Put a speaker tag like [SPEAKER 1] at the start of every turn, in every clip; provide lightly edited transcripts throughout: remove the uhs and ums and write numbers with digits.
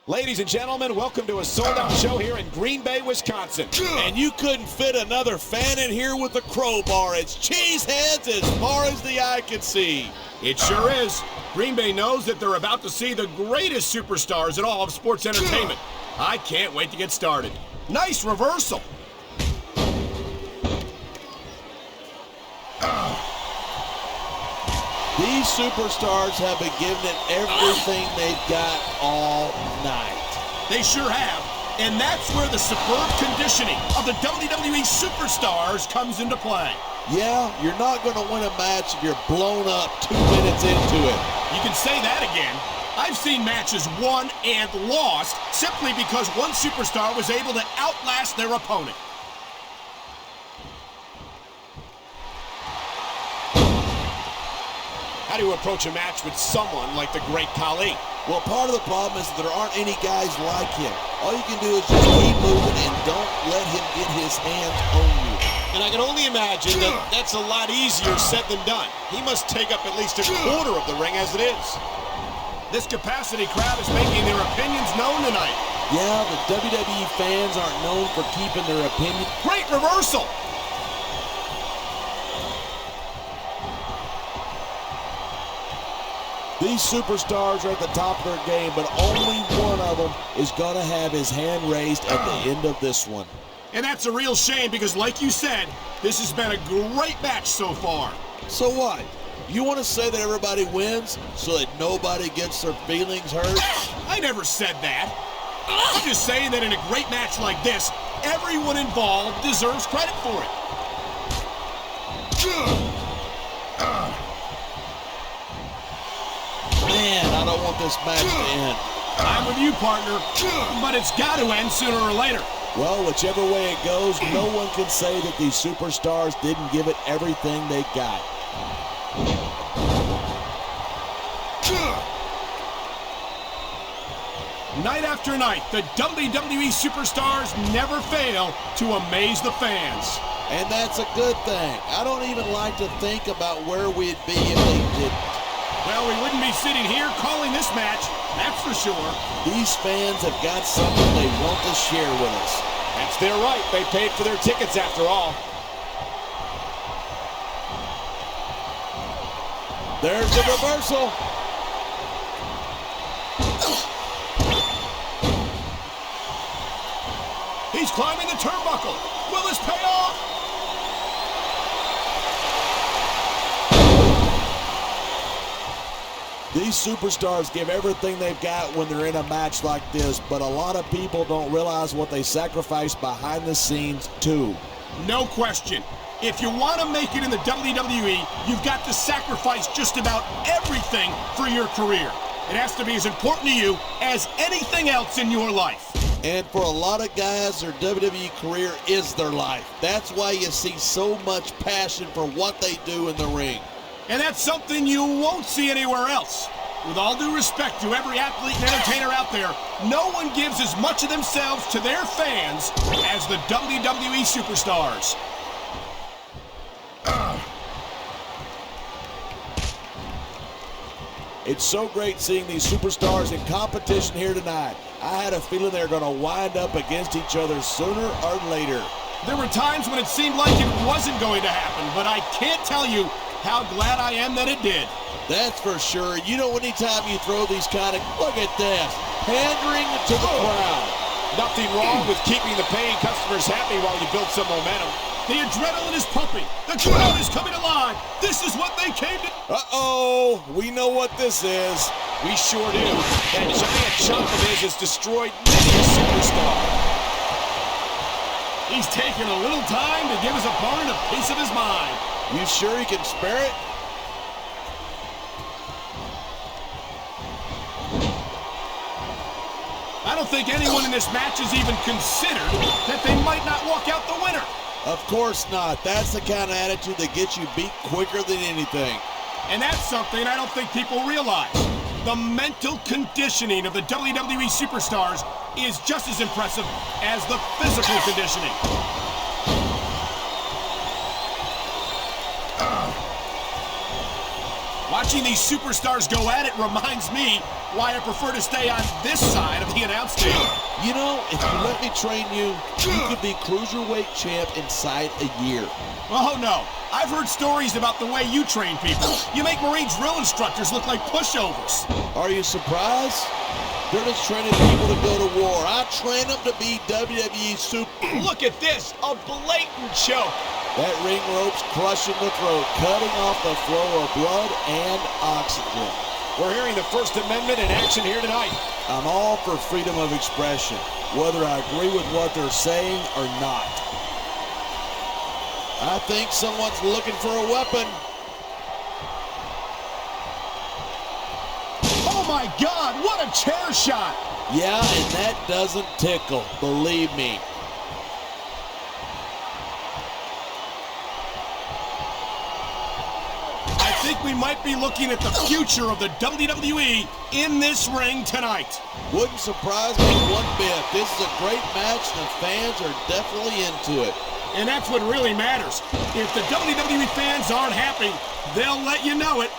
[SPEAKER 1] Ladies and gentlemen, welcome to a sold-out show here in Green Bay, Wisconsin.
[SPEAKER 2] And you couldn't fit another fan in here with a crowbar. It's cheeseheads as far as the eye can see.
[SPEAKER 1] It sure is. Green Bay knows that they're about to see the greatest superstars in all of sports entertainment. I can't wait to get started. Nice reversal.
[SPEAKER 2] These superstars have been giving it everything they've got all night.
[SPEAKER 1] They sure have. And that's where the superb conditioning of the WWE superstars comes into play.
[SPEAKER 2] Yeah, you're not going to win a match if you're blown up 2 minutes into it.
[SPEAKER 1] You can say that again. I've seen matches won and lost simply because one superstar was able to outlast their opponent. How do you approach a match with someone like the great Khali?
[SPEAKER 2] Well, part of the problem is that there aren't any guys like him. All you can do is just keep moving and don't let him get his hands on you.
[SPEAKER 1] And I can only imagine that that's a lot easier said than done. He must take up at least a quarter of the ring as it is. This capacity crowd is making their opinions known tonight.
[SPEAKER 2] Yeah, the WWE fans aren't known for keeping their opinion.
[SPEAKER 1] Great reversal.
[SPEAKER 2] These superstars are at the top of their game, but only one of them is going to have his hand raised at the end of this one.
[SPEAKER 1] And that's a real shame because, like you said, this has been a great match so far.
[SPEAKER 2] So what? You want to say that everybody wins so that nobody gets their feelings hurt?
[SPEAKER 1] I never said that. I'm just saying that in a great match like this, everyone involved deserves credit for it.
[SPEAKER 2] Man, I don't want this match to end.
[SPEAKER 1] I'm with you, partner, but it's got to end sooner or later.
[SPEAKER 2] Well, whichever way it goes, no one can say that these superstars didn't give it everything they got.
[SPEAKER 1] Night after night, the WWE superstars never fail to amaze the fans.
[SPEAKER 2] And that's a good thing. I don't even like to think about where we'd be if they didn't.
[SPEAKER 1] Well, we wouldn't be sitting here calling this match, that's for sure.
[SPEAKER 2] These fans have got something they want to share with us.
[SPEAKER 1] That's their right. They paid for their tickets after all.
[SPEAKER 2] There's the reversal.
[SPEAKER 1] He's climbing the turnbuckle. Will this pay off?
[SPEAKER 2] These superstars give everything they've got when they're in a match like this, but a lot of people don't realize what they sacrifice behind the scenes, too.
[SPEAKER 1] No question. If you want to make it in the WWE, you've got to sacrifice just about everything for your career. It has to be as important to you as anything else in your life.
[SPEAKER 2] And for a lot of guys, their WWE career is their life. That's why you see so much passion for what they do in the ring.
[SPEAKER 1] And that's something you won't see anywhere else. With all due respect to every athlete and entertainer out there, no one gives as much of themselves to their fans as the WWE superstars.
[SPEAKER 2] It's so great seeing these superstars in competition here tonight. I had a feeling they were going to wind up against each other sooner or later.
[SPEAKER 1] There were times when it seemed like it wasn't going to happen, but I can't tell you how glad I am that it did.
[SPEAKER 2] That's for sure. You know, anytime you throw these kind of, look at this, pandering to the crowd.
[SPEAKER 1] Nothing wrong with keeping the paying customers happy while you build some momentum. The adrenaline is pumping. The crowd is coming alive. This is what they came to.
[SPEAKER 2] Uh-oh, we know what this is.
[SPEAKER 1] We sure do. That giant chunk of his has destroyed many a superstar. He's taking a little time to give his opponent a piece of his mind.
[SPEAKER 2] You sure he can spare it?
[SPEAKER 1] I don't think anyone in this match has even considered that they might not walk out the winner.
[SPEAKER 2] Of course not. That's the kind of attitude that gets you beat quicker than anything.
[SPEAKER 1] And that's something I don't think people realize. The mental conditioning of the WWE superstars is just as impressive as the physical conditioning. Watch Watching these superstars go at it reminds me why I prefer to stay on this side of the announce table.
[SPEAKER 2] You know, if you let me train you, you could be Cruiserweight champ inside a year.
[SPEAKER 1] Oh, no. I've heard stories about the way you train people. You make Marine drill instructors look like pushovers.
[SPEAKER 2] Are you surprised? They're just training people to go to war. I train them to be WWE Super.
[SPEAKER 1] Look at this, a blatant choke.
[SPEAKER 2] That ring rope's crushing the throat, cutting off the flow of blood and oxygen.
[SPEAKER 1] We're hearing the First Amendment in action here tonight.
[SPEAKER 2] I'm all for freedom of expression, whether I agree with what they're saying or not. I think someone's looking for a weapon.
[SPEAKER 1] Oh my God, what a chair shot!
[SPEAKER 2] Yeah, and that doesn't tickle, believe me.
[SPEAKER 1] I think we might be looking at the future of the WWE in this ring tonight.
[SPEAKER 2] Wouldn't surprise me one bit. This is a great match, and the fans are definitely into it.
[SPEAKER 1] And that's what really matters. If the WWE fans aren't happy, they'll let you know it.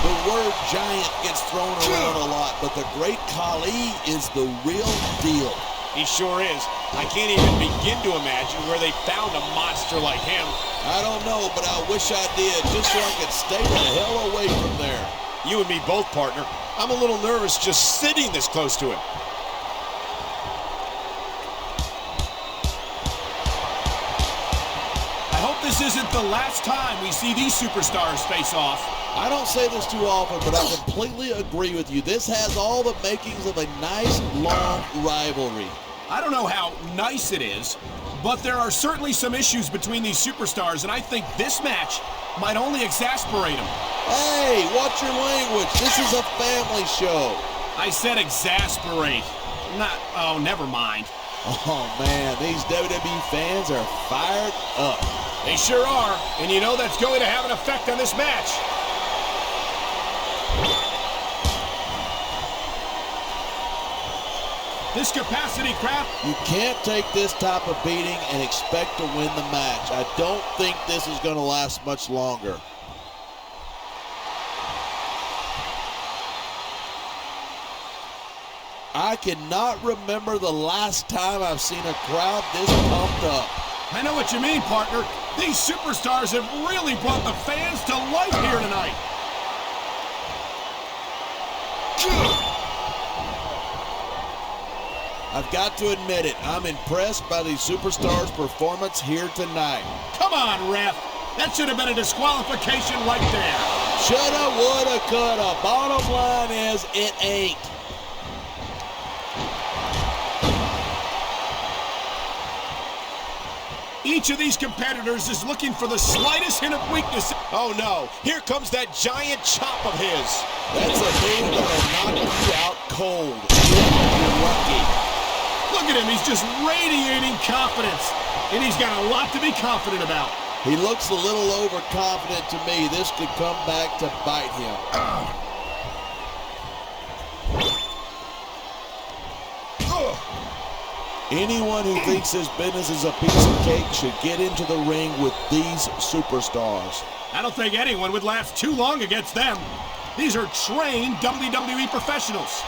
[SPEAKER 2] The word giant gets thrown around a lot, but the great Khali is the real deal.
[SPEAKER 1] He sure is. I can't even begin to imagine where they found a monster like him.
[SPEAKER 2] I don't know, but I wish I did, just so I could stay the hell away from there.
[SPEAKER 1] You and me both, partner. I'm a little nervous just sitting this close to him. I hope this isn't the last time we see these superstars face off.
[SPEAKER 2] I don't say this too often, but I completely agree with you. This has all the makings of a nice, long rivalry.
[SPEAKER 1] I don't know how nice it is, but there are certainly some issues between these superstars, and I think this match might only exasperate them.
[SPEAKER 2] Hey, watch your language. This is a family show.
[SPEAKER 1] I said exasperate. Oh, never mind.
[SPEAKER 2] Oh, man, these WWE fans are fired up.
[SPEAKER 1] They sure are, and you know that's going to have an effect on this match. This capacity crap.
[SPEAKER 2] You can't take this type of beating and expect to win the match. I don't think this is going to last much longer. I cannot remember the last time I've seen a crowd this pumped up.
[SPEAKER 1] I know what you mean, partner. These superstars have really brought the fans to life here tonight.
[SPEAKER 2] I've got to admit it, I'm impressed by these superstars' performance here tonight.
[SPEAKER 1] Come on, ref. That should have been a disqualification right there.
[SPEAKER 2] Shoulda, woulda, coulda. Bottom line is, it ain't.
[SPEAKER 1] Each of these competitors is looking for the slightest hint of weakness. Oh no, here comes that giant chop of his.
[SPEAKER 2] That's a move that'll knock you out cold. You're lucky.
[SPEAKER 1] Look at him, he's just radiating confidence. And he's got a lot to be confident about.
[SPEAKER 2] He looks a little overconfident to me. This could come back to bite him. Anyone who thinks his business is a piece of cake should get into the ring with these superstars.
[SPEAKER 1] I don't think anyone would last too long against them. These are trained WWE professionals.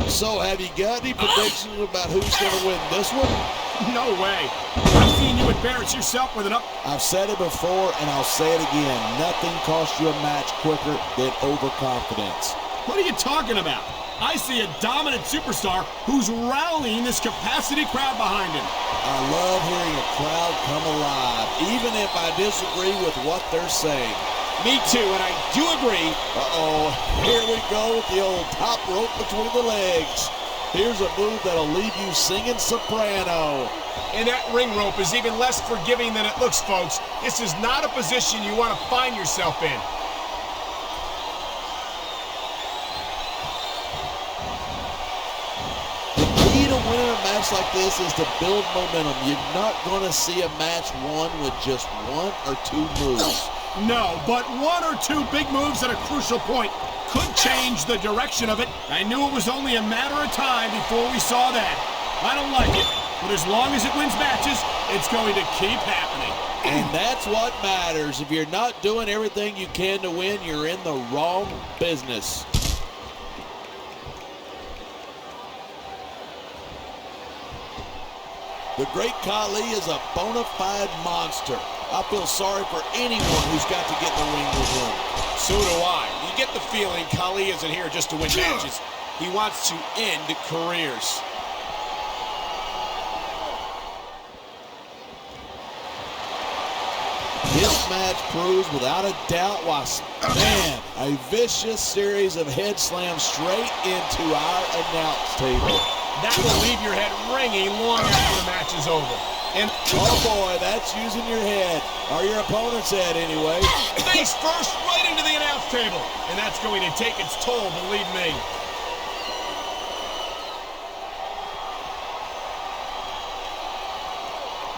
[SPEAKER 2] So, have you got any predictions about who's going to win this one?
[SPEAKER 1] No way. I've seen you embarrass yourself with an up.
[SPEAKER 2] I've said it before, and I'll say it again. Nothing costs you a match quicker than overconfidence.
[SPEAKER 1] What are you talking about? I see a dominant superstar who's rallying this capacity crowd behind him.
[SPEAKER 2] I love hearing a crowd come alive, even if I disagree with what they're saying.
[SPEAKER 1] Me too, and I do agree.
[SPEAKER 2] Uh-oh, here we go with the old top rope between the legs. Here's a move that'll leave you singing soprano.
[SPEAKER 1] And that ring rope is even less forgiving than it looks, folks. This is not a position you want to find yourself in.
[SPEAKER 2] The key to winning a match like this is to build momentum. You're not going to see a match won with just one or two moves.
[SPEAKER 1] No, but one or two big moves at a crucial point could change the direction of it. I knew it was only a matter of time before we saw that. I don't like it, but as long as it wins matches, it's going to keep happening.
[SPEAKER 2] And that's what matters. If you're not doing everything you can to win, you're in the wrong business. The great Khali is a bona fide monster. I feel sorry for anyone who's got to get in the ring with him.
[SPEAKER 1] So do I. You get the feeling Khali isn't here just to win matches. He wants to end careers.
[SPEAKER 2] This match proves without a doubt why, man, a vicious series of head slams straight into our announce table.
[SPEAKER 1] That will leave your head ringing long after the match is over. And
[SPEAKER 2] oh boy, that's using your head, or your opponent's head anyway.
[SPEAKER 1] Face first right into the announce table. And that's going to take its toll, believe me.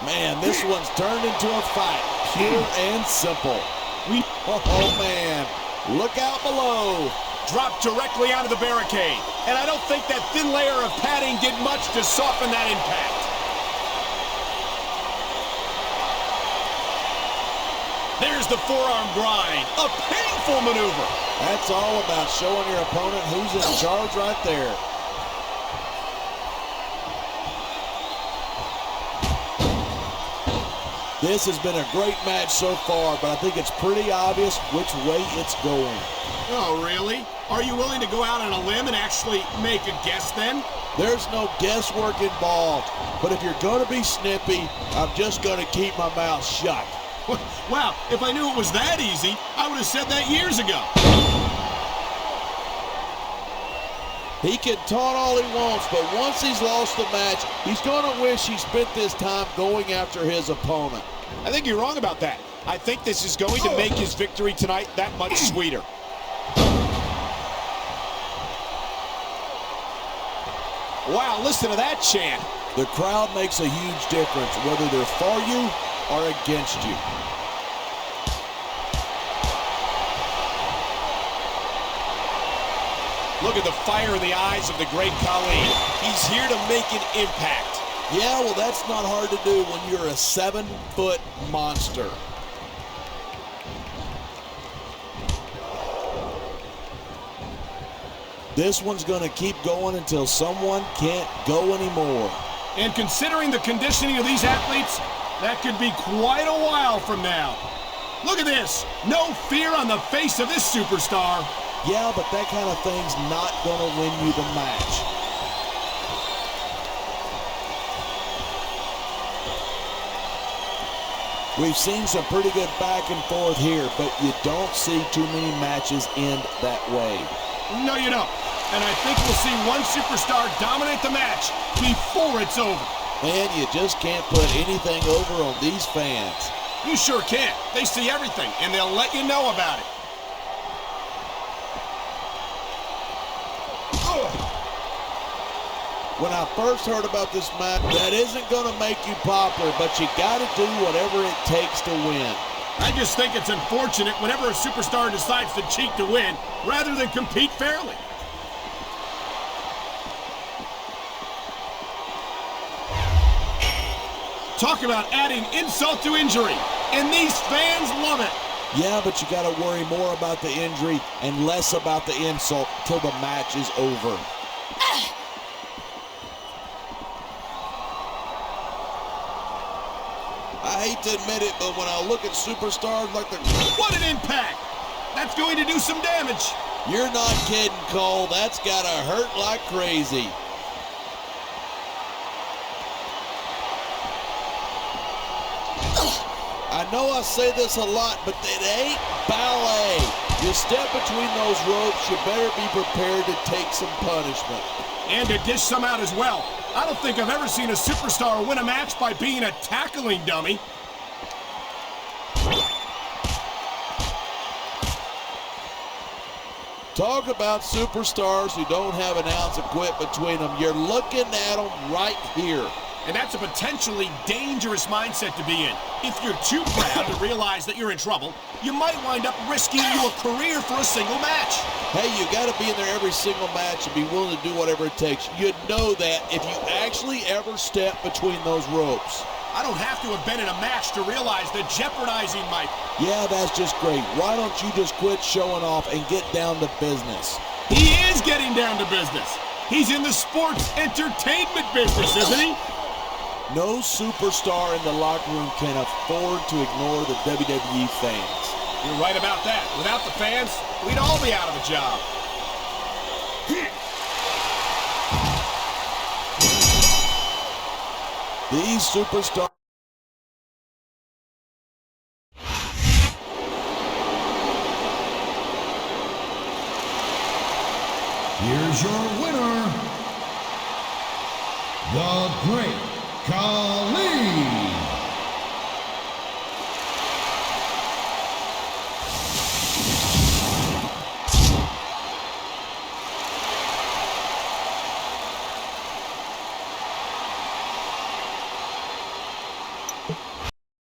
[SPEAKER 2] Man, this one's turned into a fight, pure and simple. Oh man, look out below.
[SPEAKER 1] Dropped directly out of the barricade. And I don't think that thin layer of padding did much to soften that impact. There's the forearm grind. A painful maneuver.
[SPEAKER 2] That's all about showing your opponent who's in charge right there. This has been a great match so far, but I think it's pretty obvious which way it's going.
[SPEAKER 1] Oh, really? Are you willing to go out on a limb and actually make a guess then?
[SPEAKER 2] There's no guesswork involved, but if you're going to be snippy, I'm just going to keep my mouth shut.
[SPEAKER 1] Wow, if I knew it was that easy, I would have said that years ago.
[SPEAKER 2] He can taunt all he wants, but once he's lost the match, he's going to wish he spent this time going after his opponent.
[SPEAKER 1] I think you're wrong about that. I think this is going to make his victory tonight that much sweeter. Wow, listen to that chant.
[SPEAKER 2] The crowd makes a huge difference, whether they're for you or against you.
[SPEAKER 1] Look at the fire in the eyes of the great Khali. He's here to make an impact.
[SPEAKER 2] Yeah, well, that's not hard to do when you're a 7-foot monster. This one's going to keep going until someone can't go anymore.
[SPEAKER 1] And considering the conditioning of these athletes, that could be quite a while from now. Look at this. No fear on the face of this superstar.
[SPEAKER 2] Yeah, but that kind of thing's not going to win you the match. We've seen some pretty good back and forth here, but you don't see too many matches end that way.
[SPEAKER 1] No, you don't. And I think we'll see one superstar dominate the match before it's over.
[SPEAKER 2] Man, you just can't put anything over on these fans.
[SPEAKER 1] You sure can't. They see everything, and they'll let you know about it.
[SPEAKER 2] When I first heard about this match, that isn't going to make you popular, but you got to do whatever it takes to win.
[SPEAKER 1] I just think it's unfortunate whenever a superstar decides to cheat to win rather than compete fairly. Talk about adding insult to injury, and these fans love it.
[SPEAKER 2] Yeah, but you got to worry more about the injury and less about the insult till the match is over. I hate to admit it, but when I look at superstars like the...
[SPEAKER 1] What an impact! That's going to do some damage.
[SPEAKER 2] You're not kidding, Cole. That's got to hurt like crazy. I know I say this a lot, but it ain't ballet. You step between those ropes, you better be prepared to take some punishment.
[SPEAKER 1] And to dish some out as well. I don't think I've ever seen a superstar win a match by being a tackling dummy.
[SPEAKER 2] Talk about superstars who don't have an ounce of quit between them. You're looking at them right here.
[SPEAKER 1] And that's a potentially dangerous mindset to be in. If you're too proud to realize that you're in trouble, you might wind up risking your career for a single match.
[SPEAKER 2] Hey, you got to be in there every single match and be willing to do whatever it takes. You'd know that if you actually ever step between those ropes.
[SPEAKER 1] I don't have to have been in a match to realize that jeopardizing my...
[SPEAKER 2] Yeah, that's just great. Why don't you just quit showing off and get down to business?
[SPEAKER 1] He is getting down to business. He's in the sports entertainment business, isn't he?
[SPEAKER 2] No superstar in the locker room can afford to ignore the WWE fans.
[SPEAKER 1] You're right about that. Without the fans, we'd all be out of a job.
[SPEAKER 2] These superstars...
[SPEAKER 3] Here's your winner, the Great Khali.